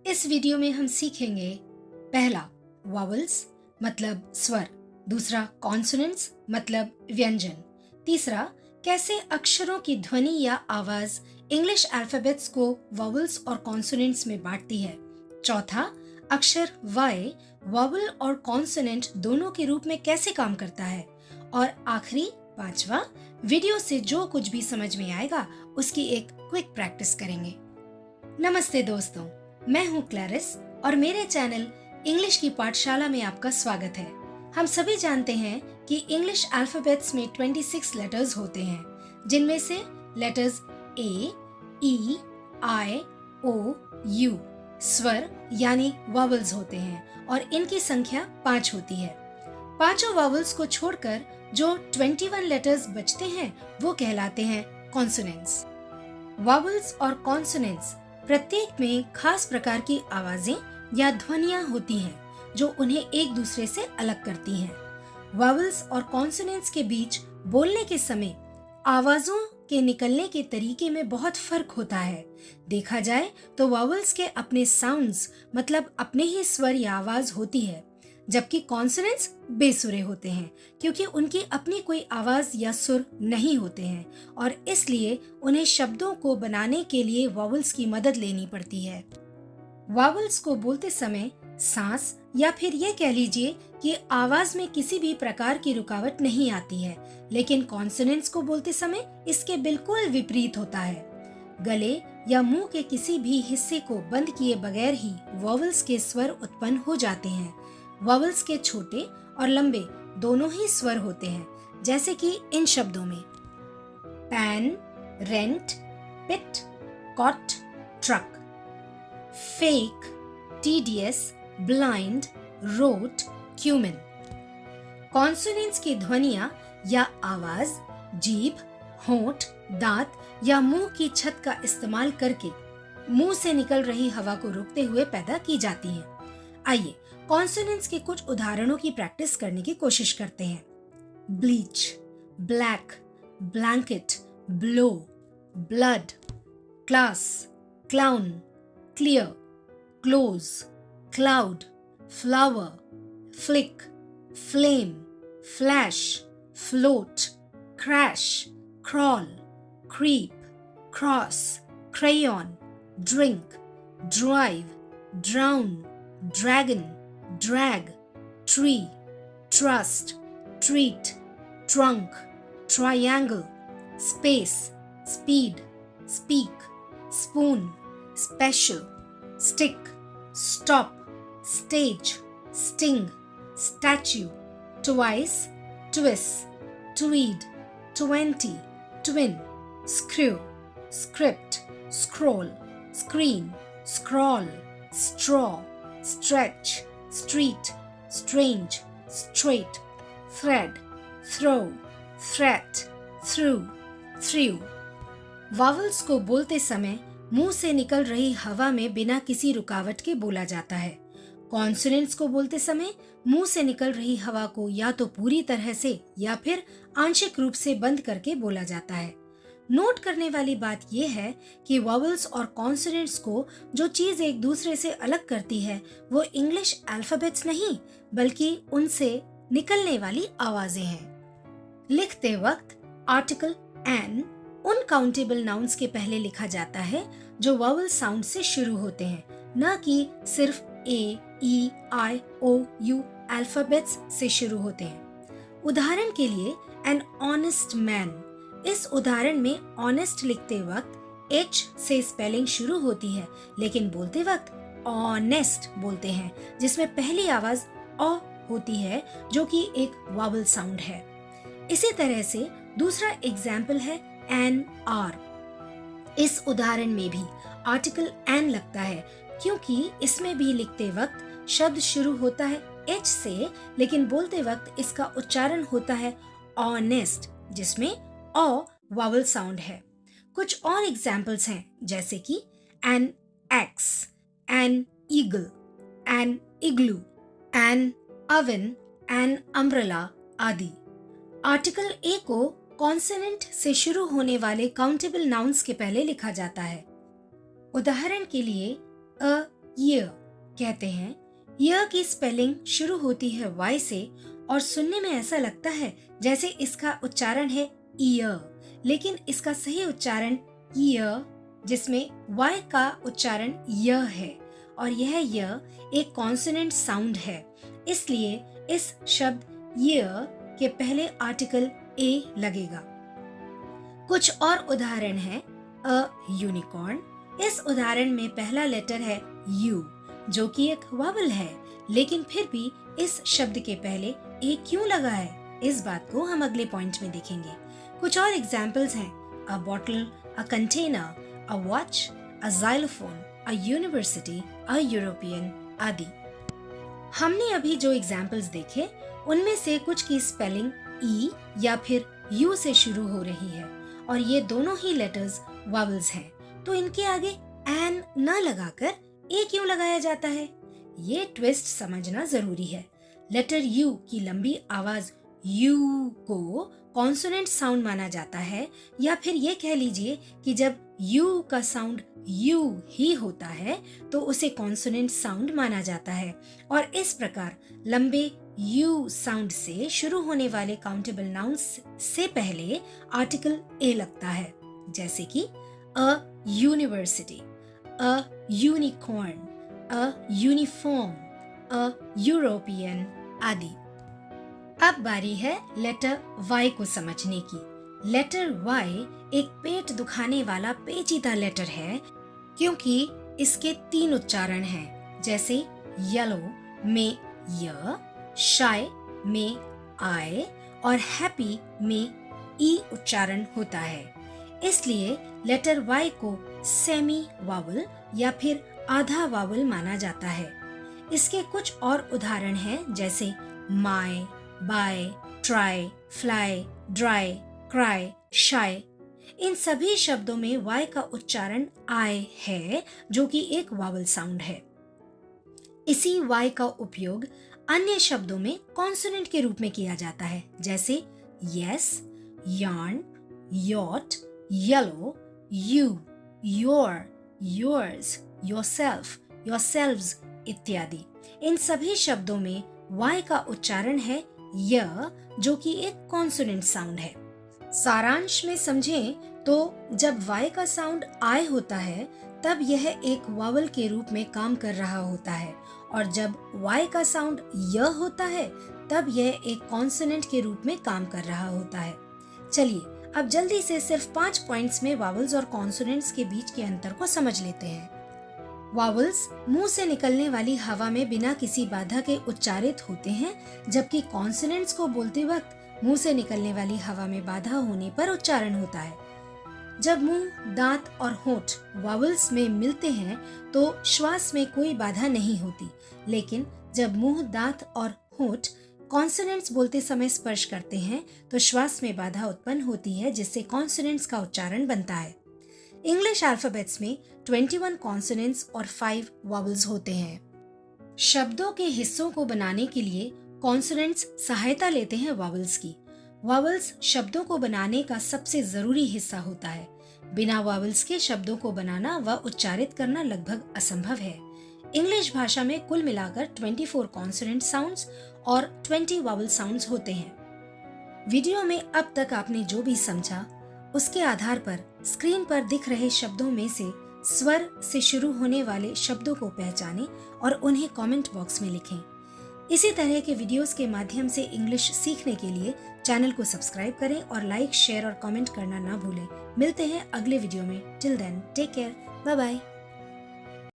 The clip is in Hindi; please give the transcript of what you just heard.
इस वीडियो में हम सीखेंगे पहला वॉवल्स मतलब स्वर, दूसरा कॉन्सोनेंट्स मतलब व्यंजन, तीसरा कैसे अक्षरों की ध्वनि या आवाज इंग्लिश अल्फाबेट्स को वॉवल्स और कॉन्सोनेंट्स में बांटती है, चौथा अक्षर वाई वॉवल और कॉन्सोनेंट दोनों के रूप में कैसे काम करता है, और आखिरी पांचवा वीडियो से जो कुछ भी समझ में आएगा उसकी एक क्विक प्रैक्टिस करेंगे। नमस्ते दोस्तों, मैं हूँ क्लैरिस और मेरे चैनल इंग्लिश की पाठशाला में आपका स्वागत है। हम सभी जानते हैं कि इंग्लिश अल्फाबेट्स में 26 लेटर्स होते हैं, जिनमें से letters A, E, I, O, you स्वर यानी वॉवल्स होते हैं और इनकी संख्या 5 होती है। पांचों वॉवल्स को छोड़कर जो 21 लेटर्स बचते हैं वो कहलाते हैं कॉन्सोनेंट्स। वॉवल्स और कॉन्सोनेंट्स प्रत्येक में खास प्रकार की आवाजें या ध्वनियां होती हैं जो उन्हें एक दूसरे से अलग करती हैं। वॉवल्स और कॉन्सोनेंट्स के बीच बोलने के समय आवाजों के निकलने के तरीके में बहुत फर्क होता है। देखा जाए तो वॉवल्स के अपने साउंड्स मतलब अपने ही स्वर या आवाज होती है, जबकि कॉन्सोनेंट्स बेसुरे होते हैं क्योंकि उनकी अपनी कोई आवाज या सुर नहीं होते हैं और इसलिए उन्हें शब्दों को बनाने के लिए वॉवल्स की मदद लेनी पड़ती है। वॉवल्स को बोलते समय सांस या फिर ये कह लीजिए कि आवाज में किसी भी प्रकार की रुकावट नहीं आती है, लेकिन कॉन्सोनेंट्स को बोलते समय इसके बिल्कुल विपरीत होता है। गले या मुंह के किसी भी हिस्से को बंद किए बगैर ही वॉवल्स के स्वर उत्पन्न हो जाते हैं। वॉवल्स के छोटे और लंबे दोनों ही स्वर होते हैं, जैसे कि इन शब्दों में pan, rent, pit, cot, truck, fake, tedious, blind, rote, cumin. Consonants की ध्वनियां या आवाज जीभ, होंठ, दांत या मुंह की छत का इस्तेमाल करके मुंह से निकल रही हवा को रोकते हुए पैदा की जाती हैं। आइए कॉन्सोनेंट्स के कुछ उदाहरणों की प्रैक्टिस करने की कोशिश करते हैं। Bleach, black, blanket, blow, blood, class, clown, clear, close, cloud, flower, flick, flame, flash, float, crash, crawl, creep, cross, crayon, drink, drive, drown, dragon, drag, tree, trust, treat, trunk, triangle, space, speed, speak, spoon, special, stick, stop, stage, sting, statue, twice, twist, tweed, 20, twin, screw, script, scroll, screen, scrawl, straw, stretch, street, strange, straight, thread, throw, threat, through, threw। Vowels को बोलते समय मुंह से निकल रही हवा में बिना किसी रुकावट के बोला जाता है। कॉन्सोनेंट्स को बोलते समय मुंह से निकल रही हवा को या तो पूरी तरह से या फिर आंशिक रूप से बंद करके बोला जाता है। नोट करने वाली बात यह है कि वॉवल्स और कॉन्सोनेंट्स को जो चीज एक दूसरे से अलग करती है वो इंग्लिश अल्फाबेट्स नहीं बल्कि उनसे निकलने वाली आवाजें हैं। लिखते वक्त आर्टिकल एन उन काउंटेबल नाउन्स के पहले लिखा जाता है जो वॉवल साउंड से शुरू होते हैं, न कि सिर्फ ए, ई, आई, ओ, यू अल्फाबेट्स से शुरू होते हैं। उदाहरण के लिए एन ऑनेस्ट मैन, इस उदाहरण में ऑनेस्ट लिखते वक्त एच से स्पेलिंग शुरू होती है, लेकिन बोलते वक्त ऑनेस्ट बोलते हैं, जिसमें पहली आवाज ओ होती है जो कि एक वॉवल साउंड है। इसी तरह से दूसरा एग्जाम्पल है एन आर। इस उदाहरण में भी आर्टिकल एन लगता है क्योंकि इसमें भी लिखते वक्त शब्द शुरू होता है एच से, लेकिन बोलते वक्त इसका उच्चारण होता है ऑनेस्ट, जिसमें ओ वॉवल साउंड है। कुछ और एग्जाम्पल्स हैं जैसे कि an ax, an eagle, an igloo, an oven, an umbrella आदि। आर्टिकल ए को कॉन्सोनेंट से शुरू होने वाले काउंटेबल नाउन्स के पहले लिखा जाता है। उदाहरण के लिए अ ईयर कहते हैं। ईयर की स्पेलिंग शुरू होती है वाई से और सुनने में ऐसा लगता है जैसे इसका उच्चारण है ईयर, लेकिन इसका सही उच्चारण ईयर, जिसमें वाई का उच्चारण य है और यह य एक कॉन्सोनेंट साउंड है। इसलिए इस शब्द ईयर के पहले आर्टिकल ए लगेगा। कुछ और उदाहरण हैं। अ यूनिकॉर्न, इस उदाहरण में पहला लेटर है यू, जो कि एक वावल है, लेकिन फिर भी इस शब्द के पहले ए क्यों लगा है, इस बात को हम अगले पॉइंट में देखेंगे। कुछ और एग्जाम्पल्स हैं। अ bottle, a container, a watch, a xylophone, a university, a European आदि। हमने अभी जो एग्जाम्पल्स देखे उनमें से कुछ की स्पेलिंग ई या फिर यू से शुरू हो रही है और ये दोनों ही लेटर्स वावल्स हैं, तो इनके आगे एन न लगाकर ए क्यों लगाया जाता है, ये ट्विस्ट समझना जरूरी है। लेटर यू की लंबी आवाज यू को कॉन्सोनेंट साउंड माना जाता है, या फिर ये कह लीजिए कि जब यू का साउंड यू ही होता है तो उसे कॉन्सोनेंट साउंड माना जाता है। और इस प्रकार लंबे यू साउंड से शुरू होने वाले काउंटेबल नाउन्स से पहले आर्टिकल ए लगता है, जैसे कि a university, a unicorn, a uniform, a European आदि। अब बारी है लेटर वाई को समझने की। लेटर वाई एक पेट दुखाने वाला पेचीदा लेटर है, क्योंकि इसके 3 उच्चारण हैं, जैसे येलो में य, शाय में आय और हैप्पी में ई उच्चारण होता है। इसलिए लेटर वाई को सेमी वावल या फिर आधा वावल माना जाता है। इसके कुछ और उदाहरण हैं, जैसे my, by, try, fly, dry, cry, shy. इन सभी शब्दों में वाई का उच्चारण आय है, जो कि एक वावल साउंड है। इसी वाई का उपयोग अन्य शब्दों में कॉन्सोनेंट के रूप में किया जाता है, जैसे yes, yarn, yacht, yellow, you, your, yours, yourself, yourselves इत्यादि। इन सभी शब्दों में वाई का उच्चारण है य, जो कि एक कॉन्सोनेंट साउंड है। सारांश में समझें तो जब वाई का साउंड आय होता है तब यह एक वावल के रूप में काम कर रहा होता है, और जब वाई का साउंड य होता है तब यह एक कॉन्सोनेंट के रूप में काम कर रहा होता है। चलिए अब जल्दी से सिर्फ 5 पॉइंट्स में वावल्स और कॉन्सोनेंट्स के बीच के अंतर को समझ लेते हैं। वावल्स मुंह से निकलने वाली हवा में बिना किसी बाधा के उच्चारित होते हैं, जबकि कॉन्सोनेंट्स को बोलते वक्त मुंह से निकलने वाली हवा में बाधा होने पर उच्चारण होता है। जब मुंह, दांत और होंठ वावल्स में मिलते हैं तो श्वास में कोई बाधा नहीं होती, लेकिन जब मुंह, दांत और होंठ कॉन्सोनेंट्स बोलते समय स्पर्श करते हैं तो श्वास में बाधा उत्पन्न होती है, जिससे कॉन्सोनेंट्स का उच्चारण बनता है। इंग्लिश अल्फाबेट्स में 21 कॉन्सोनेंट्स और 5 वावल्स होते हैं। शब्दों के हिस्सों को बनाने के लिए कॉन्सोनेंट्स सहायता लेते हैं वावल्स की। वावल्स शब्दों को बनाने का सबसे जरूरी हिस्सा होता है। बिना वावल्स के शब्दों को बनाना व उच्चारित करना लगभग असंभव है। इंग्लिश भाषा में कुल मिलाकर 24 कॉन्सोनेंट साउंड्स और 20 वावल साउंड्स होते हैं। वीडियो में अब तक आपने जो भी समझा उसके आधार पर स्क्रीन पर दिख रहे शब्दों में से स्वर से शुरू होने वाले शब्दों को पहचानें और उन्हें कमेंट बॉक्स में लिखें। इसी तरह के वीडियोस के माध्यम से इंग्लिश सीखने के लिए चैनल को सब्सक्राइब करें और लाइक, शेयर और कमेंट करना ना भूलें। मिलते हैं अगले वीडियो में। Till then take care, bye bye.